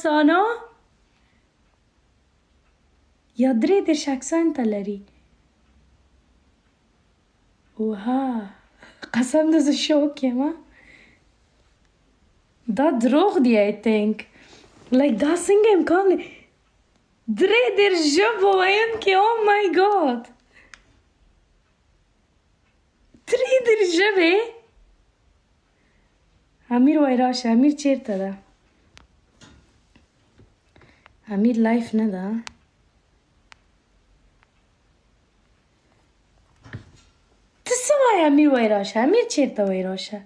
سانا یا درې دېرش اکسنټ لري. وها قسم ده زه شوک یم. دا دروغ دی I think. Like دا څنګه امکان لري؟ درې دېرش ژبو ویونکي oh my god. درې دېرش ژبې. امیر وای راشه. امیر چیرته ده؟ امیر لایف نه ده. ته څه وایې امیر وای راشه؟ امیر چیرته وای راشه؟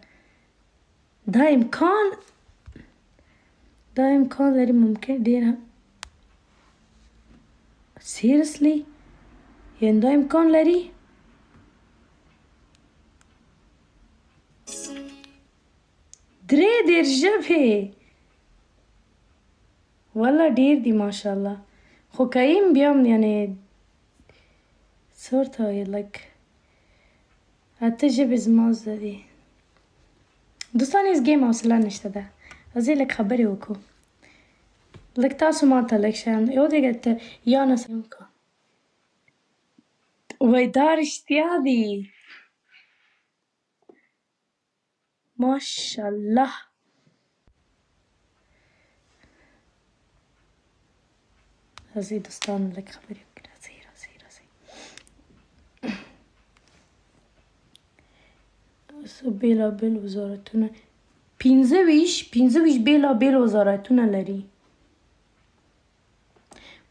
دا امکان لري ممکن ډېر seriously یعنې دا امکان لري. درې دېرش ژبې والله ډېر دي ماشاءالله. خو که یم بیا هم یعنې څه ورته وایي لایک 8 ژبې زما زده دي. دوستان هېڅ ګیم حوصله نشته ده. راځئ لږ خبرې وکړو. لږ تاسو ماته لږ شیان یادېږه ته یا نه وکړه. وای دا رښتیا دي. ماشاءالله. راځئ دوستان لږ خبرې وکړو. راځئ. څو بېلابېل وزارتونه 25 بېلابېل وزارتونه لري.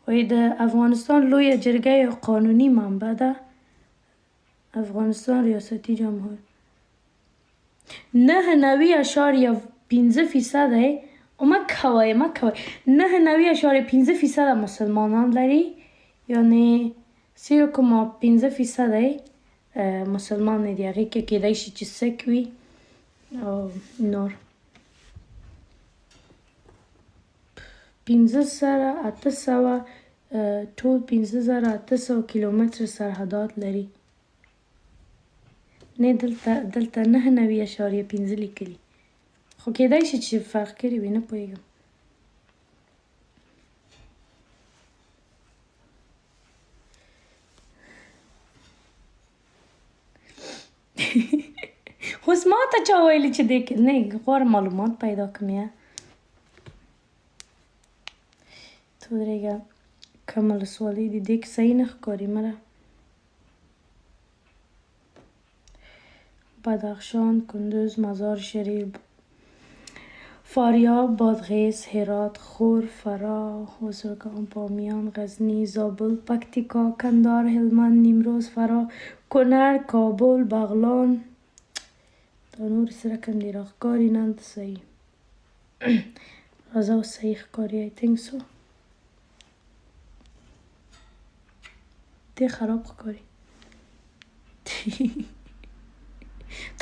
وایي د افغانستان لویه جرګه یو قانوني منبع ده. افغانستان ریاستي جمهور 99.5% مه کوئ 99.5% مسلمانان لري. یعنې 3.5% مسلمان نه دي. هغې کې کیدای شي چې سیک وي او نور. 5,800 ټول 5,800 کیلومتره سرحدات لري. نه دلته 99.5 لیکلي. خو کیدای شي چې فرق کړي وي نه پوهېږم. اوس ما ته چا ویلي چې دې کې نه غواړم معلومات پیدا کړم. یا ته ودرېږه کومه ولسوالۍ دي دې کې صحیح نه ښکاري مړه. بدخشان، کندوز، مزار شریف، فاریاب، بادغیس، هرات، خور، فراه، هزارگان، بامیان، غزنی، زابل، پکتیکا، کندهار، هلمند، نیمروز، فراه، کنړ، کابل، بغلان. دا نور سره کم دي راښکاري. نه د صحیح راځه اوس صحیح ښکاري I think so. دې خراب ښکاري.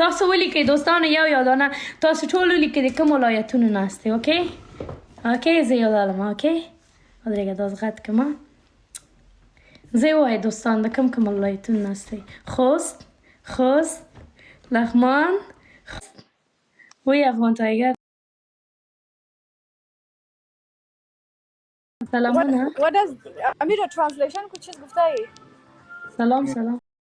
تاسو ولیکئ دوستانو یو دانه. تاسو ټول ولیکئ د کوم ولایتونو ناست دی. اوکې زه یادوم. اوکې ودرېږه دا زغت کړم. زه ووایه دوستان د کوم ولایتونو ناست دی. خوست، لغمان. وی افغان تایگر. سلامونه. What does Amira translation कुछ चीज गुफ्ता है. سلام